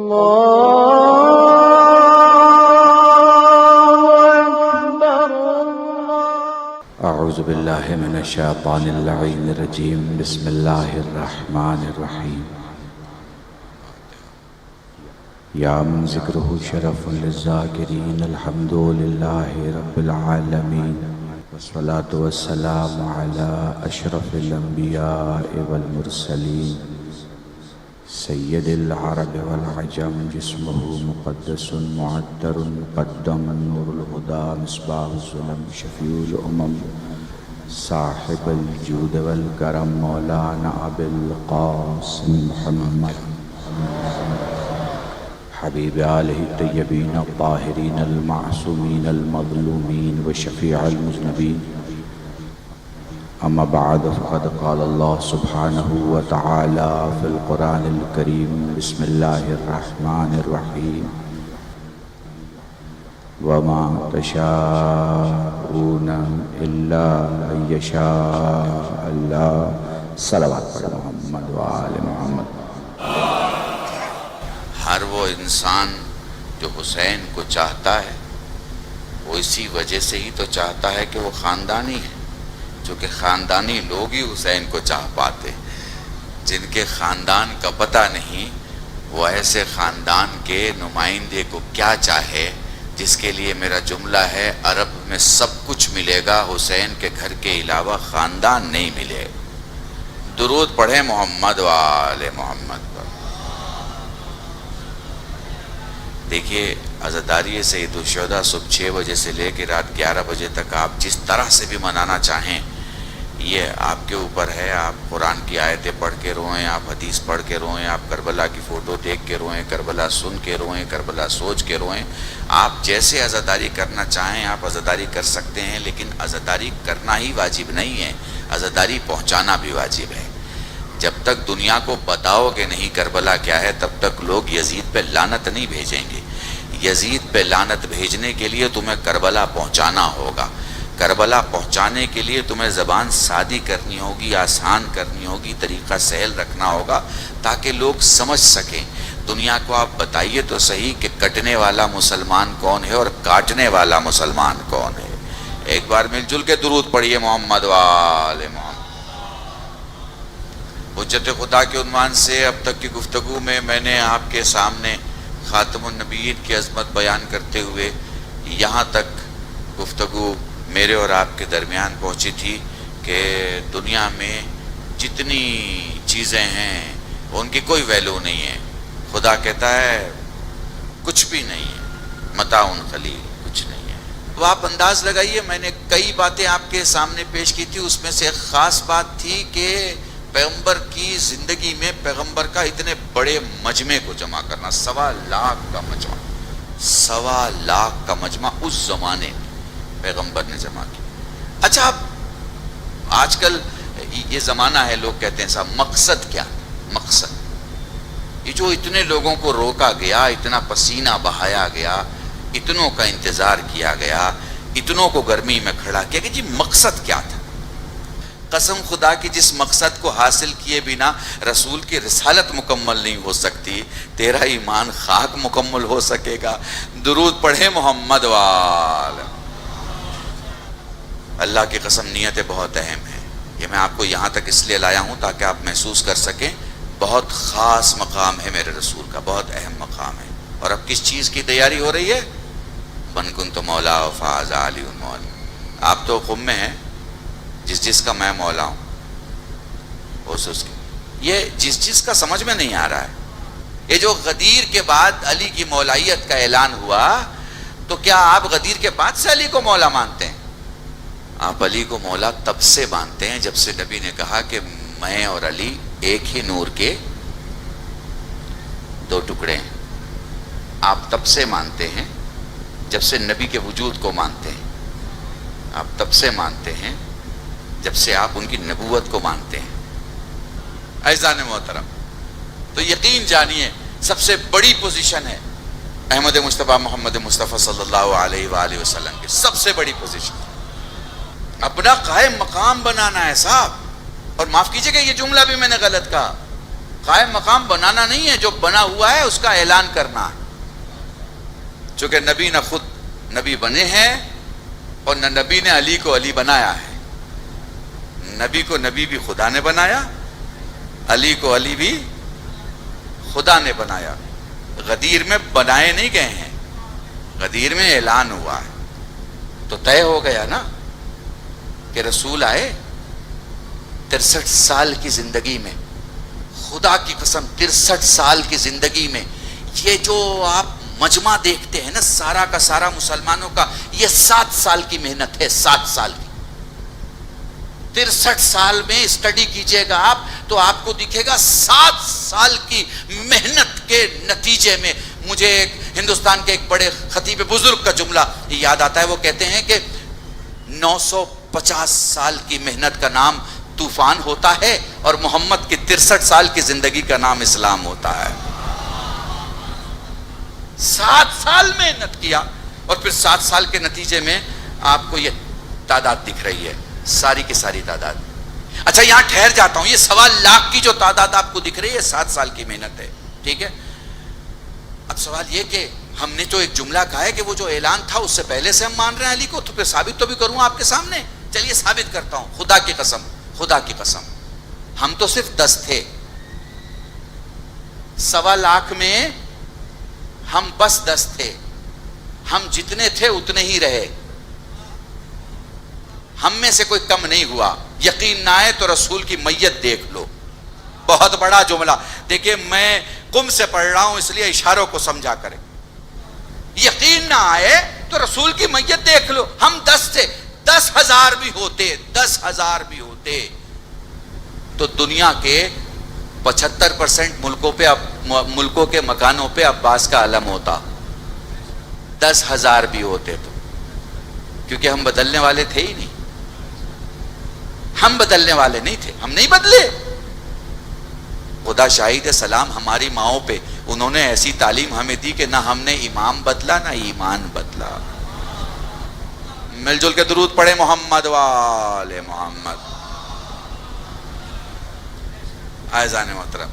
أكبر. أعوذ بالله من الشيطان اللعين الرجيم. بسم الله الرحمن الرحيم. يا من ذكره شرف للذاكرين. الحمد لله رب العالمين، والصلاة والسلام على أشرف الأنبياء والمرسلين سيد العرب والعجم. جسمه مقدس معطر مقدم نور الهدى مصباح الظلم شفيع الأمم صاحب الجود والكرم مولانا أبي القاسم محمد حبيب آله الطيبين الطاهرين المعصومين المظلومين وشفيع المذنبين. أما بعد، فقد قال الله سبحانه وتعالى في القرآن الكريم: بسم الله الرحمن الرحيم. وما تشاءون إلا أن يشاء الله. صلوات پڑھ محمد وآل محمد. ہر وہ انسان جو حسین کو چاہتا ہے وہ اسی وجہ سے ہی تو چاہتا ہے کہ وہ خاندانی ہے، چونکہ خاندانی لوگ ہی حسین کو چاہ پاتے. جن کے خاندان کا پتہ نہیں وہ ایسے خاندان کے نمائندے کو کیا چاہے، جس کے لیے میرا جملہ ہے: عرب میں سب کچھ ملے گا، حسین کے گھر کے علاوہ خاندان نہیں ملے. درود پڑھیں محمد وآل محمد پر. دیکھیے، عزاداری سید الشہداء صبح 6 بجے سے لے کے رات 11 بجے تک آپ جس طرح سے بھی منانا چاہیں، یہ آپ کے اوپر ہے. آپ قرآن کی آیتیں پڑھ کے روئیں، آپ حدیث پڑھ کے روئیں، آپ کربلا کی فوٹو دیکھ کے روئیں، کربلا سن کے روئیں، کربلا سوچ کے روئیں. آپ جیسے عزاداری کرنا چاہیں آپ عزاداری کر سکتے ہیں، لیکن عزاداری کرنا ہی واجب نہیں ہے، عزاداری پہنچانا بھی واجب ہے. جب تک دنیا کو بتاؤ کہ نہیں کربلا کیا ہے، تب تک لوگ یزید پہ لعنت نہیں بھیجیں گے. یزید پہ لعنت بھیجنے کے لیے تمہیں کربلا پہنچانا ہوگا. کربلا پہنچانے کے لیے تمہیں زبان سادی کرنی ہوگی، آسان کرنی ہوگی، طریقہ سہل رکھنا ہوگا تاکہ لوگ سمجھ سکیں. دنیا کو آپ بتائیے تو صحیح کہ کٹنے والا مسلمان کون ہے اور کاٹنے والا مسلمان کون ہے. ایک بار مل جل کے درود پڑھیے محمد وآل محمد. حجت خدا کے عنوان سے اب تک کی گفتگو میں نے آپ کے سامنے خاتم النبیین کی عظمت بیان کرتے ہوئے یہاں تک گفتگو میرے اور آپ کے درمیان پہنچی تھی کہ دنیا میں جتنی چیزیں ہیں ان کی کوئی ویلیو نہیں ہے. خدا کہتا ہے کچھ بھی نہیں ہے، متاع قلیل، کچھ نہیں ہے. تو آپ انداز لگائیے، میں نے کئی باتیں آپ کے سامنے پیش کی تھی، اس میں سے ایک خاص بات تھی کہ پیغمبر کی زندگی میں پیغمبر کا اتنے بڑے مجمع کو جمع کرنا. 1.25 لاکھ کا مجمع، 1.25 لاکھ کا مجمع اس زمانے میں پیغمبر نے جمع کیا. اچھا، اب آج کل یہ زمانہ ہے، لوگ کہتے ہیں صاحب مقصد کیا؟ مقصد یہ جو اتنے لوگوں کو روکا گیا، اتنا پسینہ بہایا گیا، اتنوں کا انتظار کیا گیا، اتنوں کو گرمی میں کھڑا کیا، کہ جی مقصد کیا تھا؟ قسم خدا کی جس مقصد کو حاصل کیے بنا رسول کی رسالت مکمل نہیں ہو سکتی، تیرا ایمان خاک مکمل ہو سکے گا. درود پڑھیں محمد وآل. اللہ کی قسم نیتیں بہت اہم ہیں. یہ میں آپ کو یہاں تک اس لیے لایا ہوں تاکہ آپ محسوس کر سکیں بہت خاص مقام ہے میرے رسول کا، بہت اہم مقام ہے. اور اب کس چیز کی تیاری ہو رہی ہے؟ من کنت مولا فاز علی مولا. آپ تو خم میں ہیں، جس کا میں مولا ہوں اس کی. یہ جس کا سمجھ میں نہیں آ رہا ہے. یہ جو غدیر کے بعد علی کی مولائیت کا اعلان ہوا، تو کیا آپ غدیر کے بعد سے علی کو مولا مانتے ہیں؟ آپ علی کو مولا تب سے مانتے ہیں جب سے نبی نے کہا کہ میں اور علی ایک ہی نور کے 2 ٹکڑے ہیں. آپ تب سے مانتے ہیں جب سے نبی کے وجود کو مانتے ہیں. آپ تب سے مانتے ہیں جب سے آپ ان کی نبوت کو مانتے ہیں. اعزان محترم، تو یقین جانیے سب سے بڑی پوزیشن ہے احمد مصطفیٰ محمد مصطفیٰ صلی اللہ علیہ وآلہ وسلم کی. سب سے بڑی پوزیشن اپنا قائم مقام بنانا ہے صاحب. اور معاف کیجئے کہ یہ جملہ بھی میں نے غلط کہا. قائم مقام بنانا نہیں ہے، جو بنا ہوا ہے اس کا اعلان کرنا ہے. چونکہ نبی نہ خود نبی بنے ہیں اور نہ نبی نے علی کو علی بنایا ہے. نبی کو نبی بھی خدا نے بنایا، علی کو علی بھی خدا نے بنایا. غدیر میں بنائے نہیں گئے ہیں، غدیر میں اعلان ہوا ہے. تو طے ہو گیا نا کہ رسول آئے. 63 سال کی زندگی میں، خدا کی قسم 63 سال کی زندگی میں، یہ جو آپ مجمع دیکھتے ہیں نا سارا کا سارا مسلمانوں کا، یہ 7 سال کی محنت ہے. 7 سال کی. 63 سال میں اسٹڈی کیجئے گا آپ تو آپ کو دکھے گا 7 سال کی محنت کے نتیجے میں. مجھے ایک ہندوستان کے ایک بڑے خطیب بزرگ کا جملہ یاد آتا ہے. وہ کہتے ہیں کہ 950 سال کی محنت کا نام طوفان ہوتا ہے اور محمد کی 63 سال کی زندگی کا نام اسلام ہوتا ہے. 7 سال محنت کیا اور پھر 7 سال کے نتیجے میں آپ کو یہ تعداد دکھ رہی ہے، ساری کی ساری تعداد. اچھا یہاں ٹھہر جاتا ہوں. یہ 1.25 لاکھ کی جو تعداد آپ کو دکھ رہی ہے 7 سال کی محنت ہے. ٹھیک ہے. اب سوال یہ کہ ہم نے جو ایک جملہ کہا ہے کہ وہ جو اعلان تھا اس سے پہلے سے ہم مان رہے ہیں علی کو، تو پھر ثابت تو بھی کروں آپ کے سامنے. چلیے ثابت کرتا ہوں. خدا کی قسم، خدا کی قسم، ہم تو صرف 10 تھے. 1.25 لاکھ میں ہم بس 10 تھے. ہم جتنے تھے اتنے ہی رہے. ہم میں سے کوئی کم نہیں ہوا. یقین نہ آئے تو رسول کی میت دیکھ لو. بہت بڑا جملہ. دیکھیے میں قم سے پڑھ رہا ہوں اس لیے اشاروں کو سمجھا کریں. یقین نہ آئے تو رسول کی میت دیکھ لو. ہم 10 تھے. 10,000 بھی ہوتے، 10,000 بھی ہوتے تو دنیا کے 75% ملکوں کے مکانوں پہ عباس کا علم ہوتا. 10,000 بھی ہوتے تو، کیونکہ ہم بدلنے والے تھے ہی نہیں. ہم بدلنے والے نہیں تھے، ہم نہیں بدلے. خدا شاہد ہے سلام ہماری ماؤں پہ، انہوں نے ایسی تعلیم ہمیں دی کہ نہ ہم نے امام بدلا نہ ایمان بدلا. مل جل کے درود پڑھے محمد والے محمد. اعزان محترم،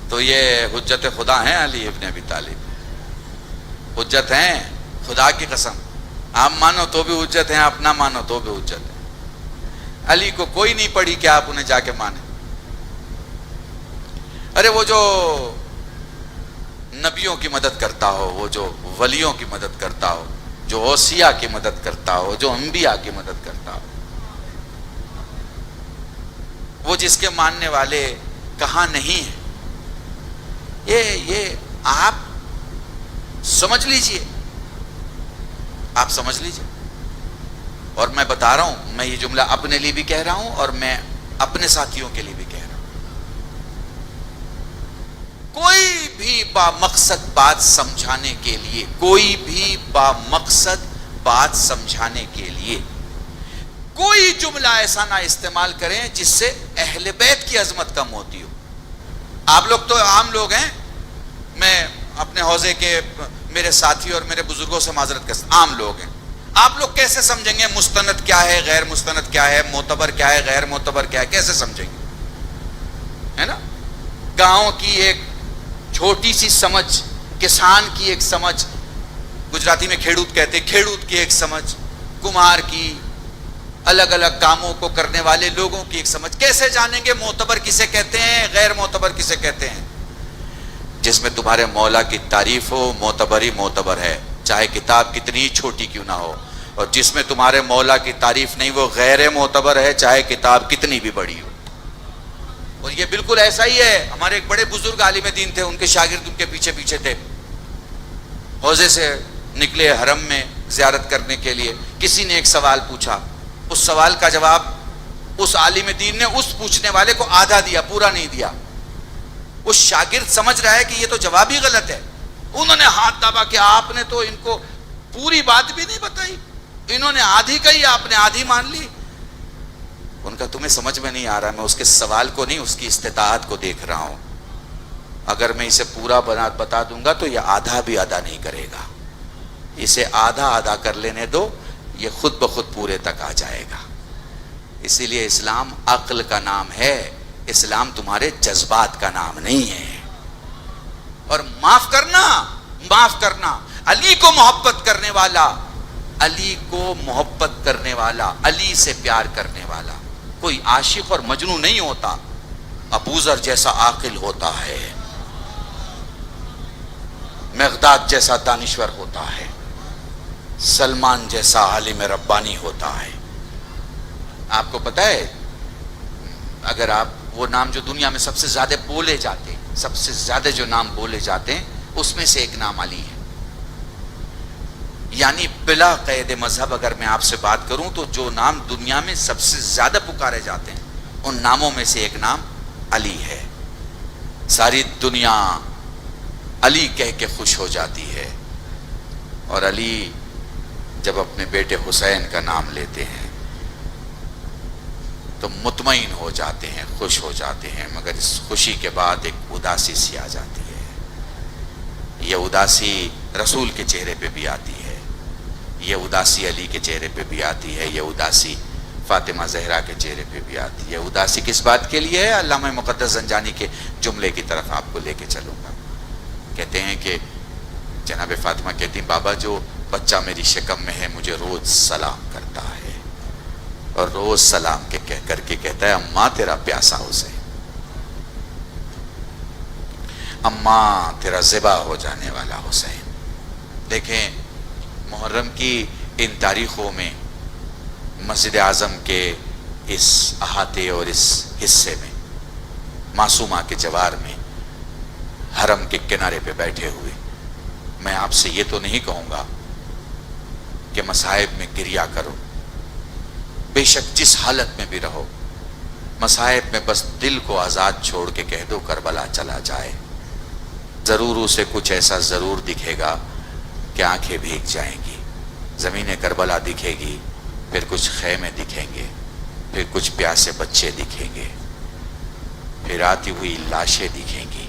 تو یہ حجت خدا ہیں علی ابن ابی طالب. حجت ہیں خدا کی قسم. آپ مانو تو بھی حجت ہیں، آپ نہ مانو تو بھی حجت ہے. علی کو کوئی نہیں پڑھی کہ آپ انہیں جا کے مانیں. ارے وہ جو نبیوں کی مدد کرتا ہو، وہ جو ولیوں کی مدد کرتا ہو، جو اوصیاء کی مدد کرتا ہو، جو انبیاء کی مدد کرتا ہو، وہ جس کے ماننے والے کہاں نہیں ہیں، یہ آپ سمجھ لیجئے. آپ سمجھ لیجئے. اور میں بتا رہا ہوں، میں یہ جملہ اپنے لیے بھی کہہ رہا ہوں اور میں اپنے ساتھیوں کے لیے بھی کہہ رہا ہوں. کوئی بھی بامقصد بات سمجھانے کے لیے، کوئی بھی بامقصد بات سمجھانے کے لیے کوئی جملہ ایسا نہ استعمال کریں جس سے اہل بیت کی عظمت کم ہوتی ہو. آپ لوگ تو عام لوگ ہیں، میں اپنے حوزے کے میرے ساتھی اور میرے بزرگوں سے معذرت کرتا ہوں، عام لوگ ہیں. آپ لوگ کیسے سمجھیں گے مستند کیا ہے، غیر مستند کیا ہے، معتبر کیا ہے، غیر معتبر کیا ہے؟ کیسے سمجھیں گے؟ ہے نا. گاؤں کی ایک چھوٹی سی سمجھ، کسان کی ایک سمجھ، گجراتی میں کھیڑوت کہتے، کھیڑوت کی ایک سمجھ، کمار کی، الگ الگ کاموں کو کرنے والے لوگوں کی ایک سمجھ. کیسے جانیں گے معتبر کسے کہتے ہیں، غیر معتبر کسے کہتے ہیں؟ جس میں تمہارے مولا کی تعریف ہو، معتبر ہی معتبر ہے، چاہے کتاب کتنی چھوٹی کیوں نہ ہو. اور جس میں تمہارے مولا کی تعریف نہیں، وہ غیر معتبر ہے، چاہے کتاب کتنی بھی بڑی ہو. اور یہ بالکل ایسا ہی ہے. ہمارے ایک بڑے بزرگ عالم دین تھے، ان کے شاگرد ان کے پیچھے پیچھے تھے. حوزے سے نکلے حرم میں زیارت کرنے کے لیے. کسی نے ایک سوال پوچھا، اس سوال کا جواب اس عالم دین نے اس پوچھنے والے کو آدھا دیا، پورا نہیں دیا. اس شاگرد سمجھ رہا ہے کہ یہ تو جواب ہی غلط ہے. انہوں نے ہاتھ دبا کہ آپ نے تو ان کو پوری بات بھی نہیں بتائی، انہوں نے آدھی کہی، آپ نے آدھی مان لی. ان کا تمہیں سمجھ میں نہیں آ رہا، میں اس کے سوال کو نہیں، اس کی استطاعت کو دیکھ رہا ہوں. اگر میں اسے پورا بتا دوں گا تو یہ آدھا بھی ادا نہیں کرے گا. اسے آدھا ادا کر لینے دو، یہ خود بخود پورے تک آ جائے گا. اسی لیے اسلام عقل کا نام ہے، اسلام تمہارے جذبات کا نام نہیں ہے۔ اور معاف کرنا، علی کو محبت کرنے والا، علی کو محبت کرنے والا، علی سے پیار کرنے والا کوئی عاشق اور مجنون نہیں ہوتا، ابوذر جیسا عاقل ہوتا ہے، مقداد جیسا دانشور ہوتا ہے، سلمان جیسا عالم ربانی ہوتا ہے۔ آپ کو پتہ ہے اگر آپ وہ نام جو دنیا میں سب سے زیادہ بولے جاتے ہیں، سب سے زیادہ جو نام بولے جاتے ہیں اس میں سے ایک نام علی ہے، یعنی بلا قید مذہب اگر میں آپ سے بات کروں تو جو نام دنیا میں سب سے زیادہ پکارے جاتے ہیں ان ناموں میں سے ایک نام علی ہے۔ ساری دنیا علی کہہ کے خوش ہو جاتی ہے، اور علی جب اپنے بیٹے حسین کا نام لیتے ہیں تو مطمئن ہو جاتے ہیں، خوش ہو جاتے ہیں، مگر اس خوشی کے بعد ایک اداسی سی آ جاتی ہے۔ یہ اداسی رسول کے چہرے پہ بھی آتی ہے، یہ اداسی علی کے چہرے پہ بھی آتی ہے، یہ اداسی فاطمہ زہرا کے چہرے پہ بھی آتی ہے۔ اداسی کس بات کے لیے ہے؟ علامہ مقدس زنجانی کے جملے کی طرف آپ کو لے کے چلوں گا۔ کہتے ہیں کہ جناب فاطمہ کہتی ہیں بابا جو بچہ میری شکم میں ہے مجھے روز سلام کرتا ہے، اور روز سلام کے کہہ کر کے کہتا ہے اماں تیرا پیاسا حسین، اماں تیرا ذبح ہو جانے والا حسین۔ دیکھیں محرم کی ان تاریخوں میں مسجد اعظم کے اس احاطے اور اس حصے میں معصومہ کے جوار میں حرم کے کنارے پہ بیٹھے ہوئے میں آپ سے یہ تو نہیں کہوں گا کہ مصائب میں گریہ کرو، بے شک جس حالت میں بھی رہو مصائب میں بس دل کو آزاد چھوڑ کے کہہ دو کربلا چلا جائے، ضرور اسے کچھ ایسا ضرور دکھے گا کہ آنکھیں بھیگ جائیں گی، زمین کربلا دکھے گی، پھر کچھ خیمے دکھیں گے، پھر کچھ پیاسے بچے دکھیں گے، پھر آتی ہوئی لاشیں دکھیں گی،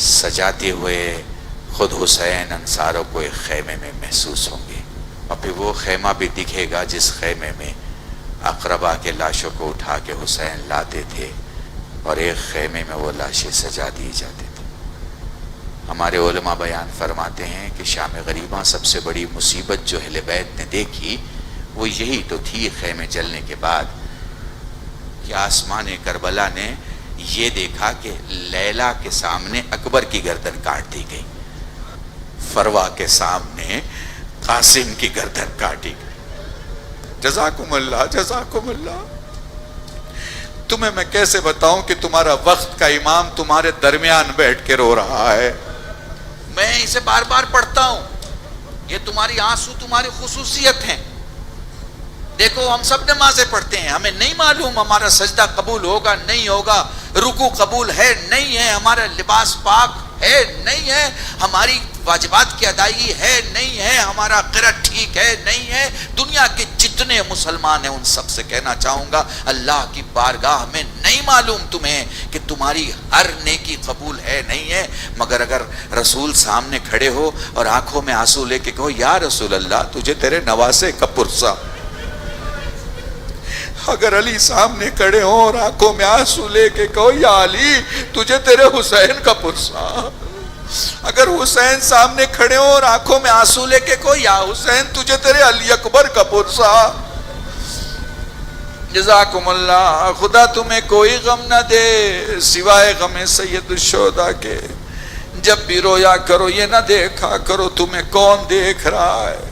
سجاتے ہوئے خود حسین انصاروں کو ایک خیمے میں محسوس ہوں گے، اور پھر وہ خیمہ بھی دکھے گا جس خیمے میں اقربا کے لاشوں کو اٹھا کے حسین لاتے تھے اور ایک خیمے میں وہ لاشیں سجا دی جاتے تھے۔ ہمارے علماء بیان فرماتے ہیں کہ شام غریباں سب سے بڑی مصیبت جو اہل بیت نے دیکھی وہ یہی تو تھی خیمے جلنے کے بعد کہ آسمان کربلا نے یہ دیکھا کہ لیلا کے سامنے اکبر کی گردن کاٹ دی گئی، فروا کے سامنے قاسم کی گردن کاٹی گئی۔ جزاکم اللہ، جزاکم اللہ۔ تمہیں میں کیسے بتاؤں کہ تمہارا وقت کا امام تمہارے درمیان بیٹھ کے رو رہا ہے؟ میں اسے بار بار پڑھتا ہوں، یہ تمہاری آنسو تمہاری خصوصیت ہیں۔ دیکھو ہم سب نمازیں پڑھتے ہیں، ہمیں نہیں معلوم ہمارا سجدہ قبول ہوگا نہیں ہوگا، رکوع قبول ہے نہیں ہے، ہمارا لباس پاک ہے نہیں ہے، ہماری واجبات کی ادائیگی ہے نہیں ہے، ہمارا قرأت ٹھیک ہے نہیں ہے۔ دنیا کے جتنے مسلمان ہیں ان سب سے کہنا چاہوں گا اللہ کی بارگاہ میں نہیں معلوم تمہیں کہ تمہاری ہر نیکی قبول ہے نہیں ہے، مگر اگر رسول سامنے کھڑے ہو اور آنکھوں میں آنسو لے کے کہو یا رسول اللہ تجھے تیرے نواسے کا پرسہ، اگر علی سامنے کھڑے ہوں اور آنکھوں میں آنسو لے کے کہو یا علی تجھے تیرے حسین کا پرسہ، اگر حسین سامنے کھڑے ہوں اور آنکھوں میں آنسو لے کے کہو یا حسین تجھے تیرے علی اکبر کا پرسہ۔ جزاکم اللہ۔ خدا تمہیں کوئی غم نہ دے سوائے غم سید الشہداء کے، جب بھی رویا کرو یہ نہ دیکھا کرو تمہیں کون دیکھ رہا ہے۔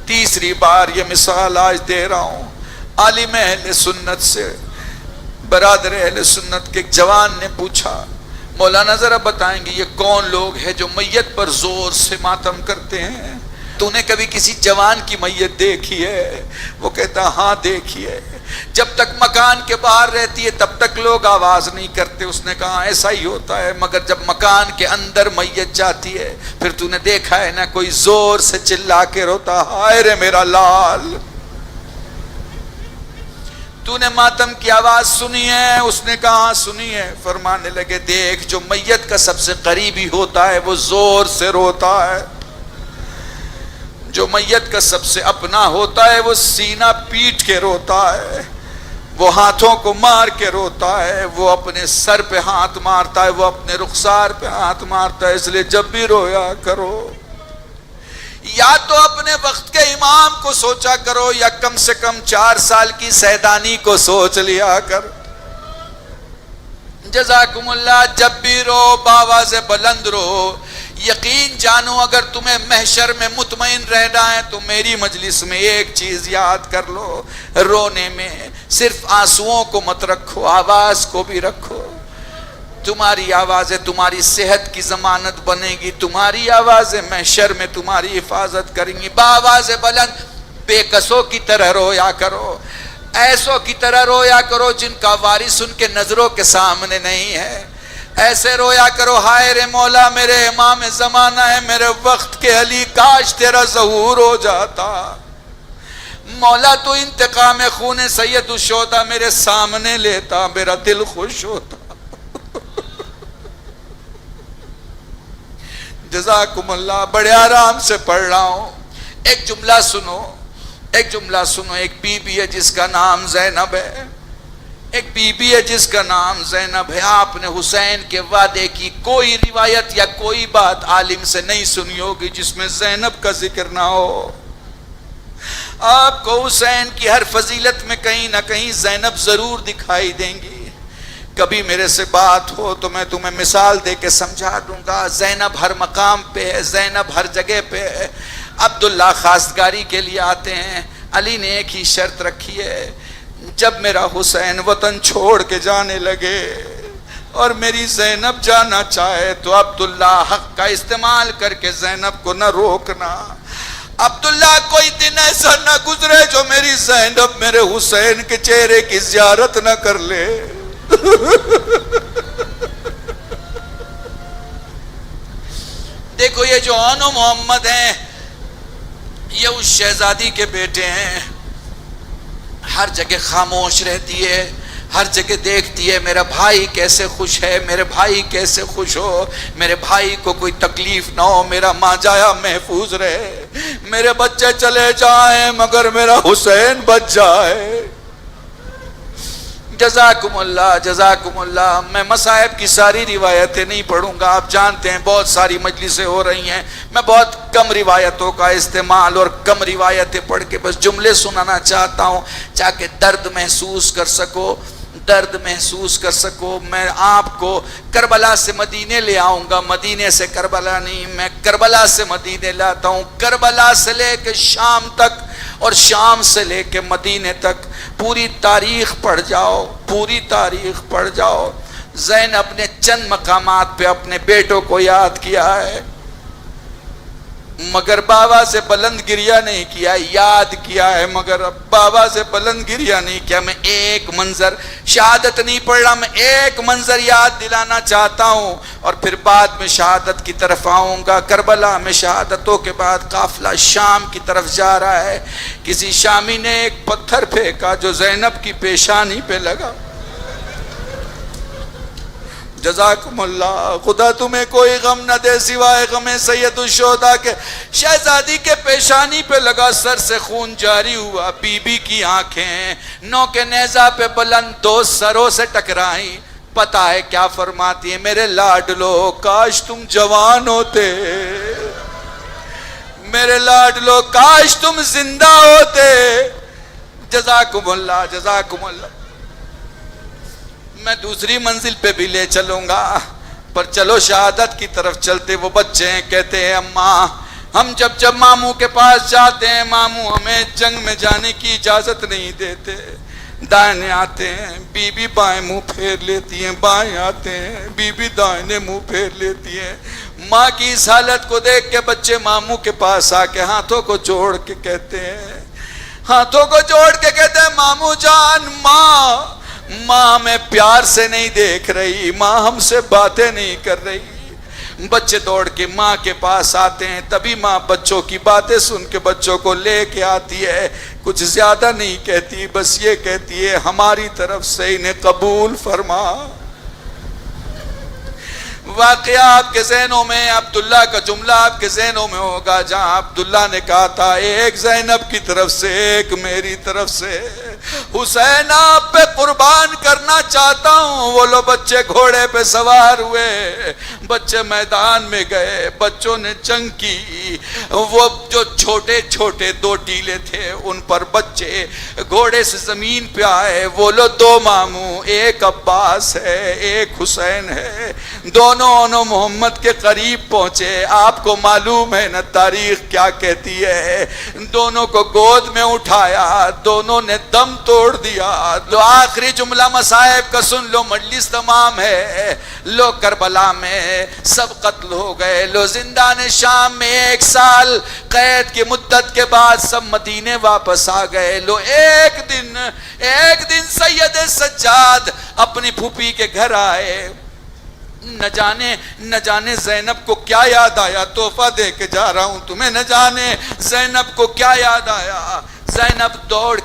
تیسری بار یہ مثال آج دے رہا ہوں، عالم اہل سنت سے، برادر اہل سنت کے ایک جوان نے پوچھا مولانا ذرا بتائیں گے یہ کون لوگ ہیں جو میت پر زور سے ماتم کرتے ہیں؟ تو نے کبھی کسی جوان کی میت دیکھی ہے؟ وہ کہتا ہاں دیکھی ہے، جب تک مکان کے باہر رہتی ہے تب تک لوگ آواز نہیں کرتے۔ اس نے کہا ایسا ہی ہوتا ہے، مگر جب مکان کے اندر میت جاتی ہے پھر تو نے دیکھا ہے نا کوئی زور سے چلا کے روتا ہائے رے میرا لال۔ تو نے ماتم کی آواز سنی ہے؟ اس نے کہا سنی ہے۔ فرمانے لگے دیکھ جو میت کا سب سے قریبی ہوتا ہے وہ زور سے روتا ہے، جو میت کا سب سے اپنا ہوتا ہے وہ سینہ پیٹ کے روتا ہے، وہ ہاتھوں کو مار کے روتا ہے، وہ اپنے سر پہ ہاتھ مارتا ہے، وہ اپنے رخسار پہ ہاتھ مارتا ہے. اس لیے جب بھی رویا کرو یا تو اپنے وقت کے امام کو سوچا کرو یا کم سے کم 4 سال کی سیدانی کو سوچ لیا کر. جزاکم اللہ. جب بھی رو باواز بلند رو. یقین جانو اگر تمہیں محشر میں مطمئن رہنا ہے تو میری مجلس میں ایک چیز یاد کر لو، رونے میں صرف آنسوؤں کو مت رکھو، آواز کو بھی رکھو. تمہاری آوازیں تمہاری صحت کی ضمانت بنے گی، تمہاری آوازیں محشر میں تمہاری حفاظت کریں گی. باواز بلند بے کسوں کی طرح رویا کرو، ایسوں کی طرح رویا کرو جن کا وارث ان کے نظروں کے سامنے نہیں ہے. ایسے رویا کرو، ہائے رے مولا میرے امام زمانہ ہے، میرے وقت کے علی کاش تیرا ظہور ہو جاتا. مولا تو انتقام خون سید الشہداء میرے سامنے لیتا، میرا دل خوش ہوتا. جزاکم اللہ. بڑے آرام سے پڑھ رہا ہوں. ایک جملہ سنو، ایک جملہ سنو. ایک بی بی ہے جس کا نام زینب ہے، ایک بی بی ہے جس کا نام زینب ہے. آپ نے حسین کے وعدے کی کوئی روایت یا کوئی بات عالم سے نہیں سنی ہوگی جس میں زینب کا ذکر نہ ہو. آپ کو حسین کی ہر فضیلت میں کہیں نہ کہیں زینب ضرور دکھائی دیں گی. کبھی میرے سے بات ہو تو میں تمہیں مثال دے کے سمجھا دوں گا. زینب ہر مقام پہ ہے، زینب ہر جگہ پہ ہے. عبداللہ خواستگاری کے لیے آتے ہیں. علی نے ایک ہی شرط رکھی ہے، جب میرا حسین وطن چھوڑ کے جانے لگے اور میری زینب جانا چاہے تو عبداللہ حق کا استعمال کر کے زینب کو نہ روکنا. عبداللہ کوئی دن ایسا نہ گزرے جو میری زینب میرے حسین کے چہرے کی زیارت نہ کر لے. دیکھو یہ جو انو محمد ہیں یہ اس شہزادی کے بیٹے ہیں. ہر جگہ خاموش رہتی ہے، ہر جگہ دیکھتی ہے میرا بھائی کیسے خوش ہے، میرے بھائی کیسے خوش ہو، میرے بھائی کو کوئی تکلیف نہ ہو، میرا ماں جایا محفوظ رہے، میرے بچے چلے جائیں مگر میرا حسین بچ جائے. جزاکم اللہ جزاکم اللہ. میں مصائب کی ساری روایتیں نہیں پڑھوں گا، آپ جانتے ہیں بہت ساری مجلسیں ہو رہی ہیں. میں بہت کم روایتوں کا استعمال اور کم روایتیں پڑھ کے بس جملے سنانا چاہتا ہوں تاکہ درد محسوس کر سکو، درد محسوس کر سکو. میں آپ کو کربلا سے مدینے لے آؤں گا، مدینے سے کربلا نہیں، میں کربلا سے مدینے لاتا ہوں. کربلا سے لے کے شام تک اور شام سے لے کے مدینے تک پوری تاریخ پڑھ جاؤ، پوری تاریخ پڑھ جاؤ. زینب نے چند مقامات پہ اپنے بیٹوں کو یاد کیا ہے مگر بابا سے بلند گریہ نہیں کیا. یاد کیا ہے مگر بابا سے بلند گریہ نہیں کیا. میں ایک منظر شہادت نہیں پڑھ رہا، میں ایک منظر یاد دلانا چاہتا ہوں اور پھر بعد میں شہادت کی طرف آؤں گا. کربلا میں شہادتوں کے بعد قافلہ شام کی طرف جا رہا ہے. کسی شامی نے ایک پتھر پھینکا جو زینب کی پیشانی پہ لگا. جزاکم اللہ. خدا تمہیں کوئی غم نہ دے سوائے غم سید الشہداء کے. شہزادی کے پیشانی پہ لگا، سر سے خون جاری ہوا. بی بی کی آنکھیں نو کے نیزہ پہ بلند دو سروں سے ٹکرائیں. پتہ ہے کیا فرماتی ہیں؟ میرے لاڈلو کاش تم جوان ہوتے، میرے لاڈلو کاش تم زندہ ہوتے. جزاکم اللہ جزاکم اللہ. میں دوسری منزل پہ بھی لے چلوں گا پر چلو شہادت کی طرف چلتے. وہ بچے ہیں کہتے ہیں اماں ہم جب ماموں کے پاس جاتے ہیں ماموں ہمیں جنگ میں جانے کی اجازت نہیں دیتے. دائیں آتے ہیں بی بی بائیں منہ پھیر لیتی ہیں، بائیں آتے ہیں بی بی دائیں منہ پھیر لیتی ہیں. ماں کی اس حالت کو دیکھ کے بچے ماموں کے پاس آ کے ہاتھوں کو جوڑ کے کہتے ہیں، ہاتھوں کو جوڑ کے کہتے ہیں ماموں جان، ماں ہمیں پیار سے نہیں دیکھ رہی، ماں ہم سے باتیں نہیں کر رہی. بچے دوڑ کے ماں کے پاس آتے ہیں. تبھی ماں بچوں کی باتیں سن کے بچوں کو لے کے آتی ہے. کچھ زیادہ نہیں کہتی، بس یہ کہتی ہے ہماری طرف سے انہیں قبول فرما. واقعہ آپ کے ذہنوں میں عبداللہ کا جملہ آپ کے ذہنوں میں ہوگا جہاں عبداللہ نے کہا تھا ایک زینب کی طرف سے ایک میری طرف سے. حسین آپ پہ قربان کرنا چاہتا ہوں. وہ لو بچے گھوڑے پہ سوار ہوئے, بچے میدان میں گئے, بچوں نے جنگ کی. وہ جو چھوٹے چھوٹے 2 ٹیلے تھے ان پر بچے گھوڑے سے زمین پہ آئے. وہ لو 2 ماموں, ایک عباس ہے ایک حسین ہے, دونوں محمد کے قریب پہنچے. آپ کو معلوم ہے نا تاریخ کیا کہتی ہے, دونوں کو گود میں اٹھایا, دونوں نے دم توڑ دیا. لو آخری جملہ مصائب کا سن لو, مجلس تمام ہے. لو کربلا میں سب قتل ہو گئے. لو زندان شام میں 1 سال قید کی مدت کے بعد سب مدینے واپس آ گئے. لو ایک دن سید سجاد اپنی پھوپھی کے گھر آئے. نہ جانے زینب کو کیا یاد آیا, تحفہ دے کے جا رہا ہوں تمہیں, نہ جانے زینب کو کیا یاد آیا. زینب دوڑ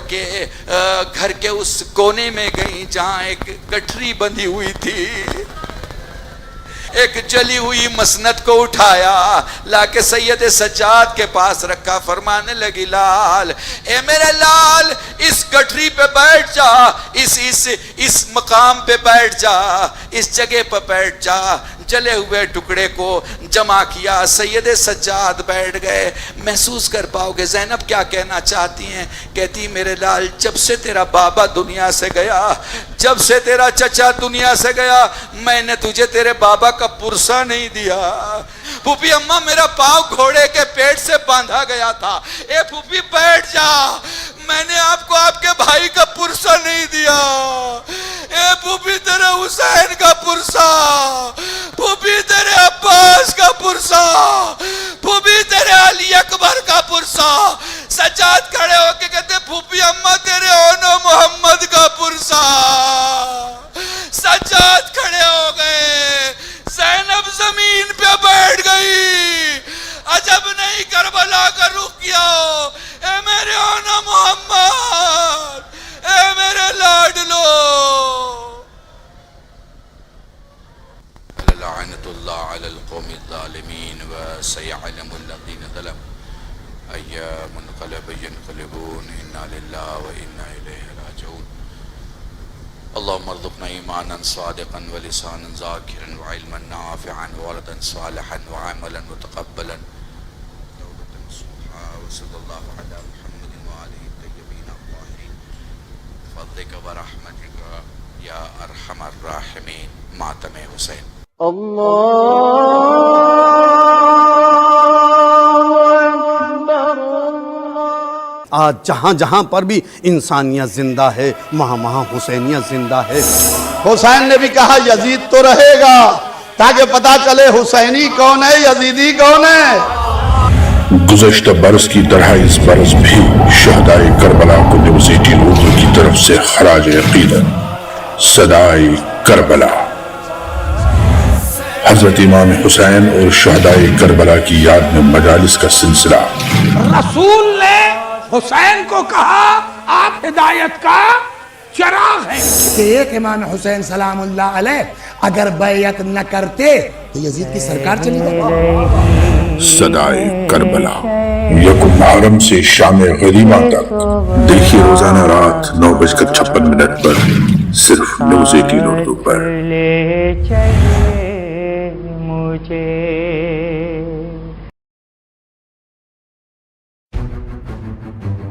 کے گھر کے اس کونے میں گئی جہاں ایک گٹھری بندھی ہوئی تھی. ایک جلی ہوئی مسند کو اٹھایا, لا کے سید سجاد کے پاس رکھا. فرمانے لگی, لال اے میرے لال, اس گٹھری پہ بیٹھ جا, اس مقام پہ بیٹھ جا, اس جگہ پہ بیٹھ جا. جلے ہوئے ٹکڑے کو جمع کیا, سید سجاد بیٹھ گئے. محسوس کر پاؤ گے زینب کیا کہنا چاہتی ہیں. کہتی میرے لال, جب سے تیرا بابا دنیا سے گیا, جب سے تیرا چچا دنیا سے گیا, میں نے تجھے تیرے بابا کا پرسا نہیں دیا. پھوپھی اماں میرا پاؤں گھوڑے کے پیٹ سے باندھا گیا تھا. اے پھوپھی بیٹھ جا, میں نے آپ کو آپ کے بھائی کا پرسا نہیں دیا. اے پھوپھی تیرے حسین کا پرسا, پھوپھی تیرے عباس کا پرسا, پھوپھی تیرے علی اکبر کا پرسا. سجاد کھڑے ہو کے کہتے پھوپھی اماں تیرے اونو محمد کا پرسا. سجاد کھڑے ہو گئے, زینب زمین پہ بیٹھ گئی. عجب نہیں کربلا کا رخ کیا. اے میرے اونو محمد, اے میرے لاڈلو. لعنت اللہ علی القوم الظالمین وسيعلم الذین ظلموا أي منقلب ينقلبون إنا لله وإنا إليه راجعون. اللهم ارزقنا ایمانا صادقا ولسانا ذاکرا وعلما نافعا وولدا صالحا وعملا متقبلا توبة نصوحا. وصلی اللہ علی محمد وآلہ الطیبین الطاہرین بفضلک ورحمتک یا ارحم الراحمین. ماتم حسین. آج جہاں جہاں پر بھی انسانیت زندہ ہے, وہاں حسینیت زندہ ہے. حسین نے بھی کہا یزید تو رہے گا, تاکہ پتا چلے حسینی کون ہے یزیدی کون ہے. گزشتہ برس کی طرح اس برس بھی شہدائے کربلا کو نیوز 18 اردو کی طرف سے خراج عقیدت صدائے کربلا. حضرت امام حسین اور شہدائے کربلا کی یاد میں مجالس کا سلسلہ. رسول نے حسین کو کہا آپ ہدایت کا چراغ ہیں. کہ ایک امام حسین سلام اللہ علیہ اگر بیعت نہ کرتے تو یزید کی سرکار چلی جاتی. صدائے کربلا یکم محرم سے شام غریبہ تک دیکھیے روزانہ رات 9:56 پر صرف نیوز 18 اردو پر.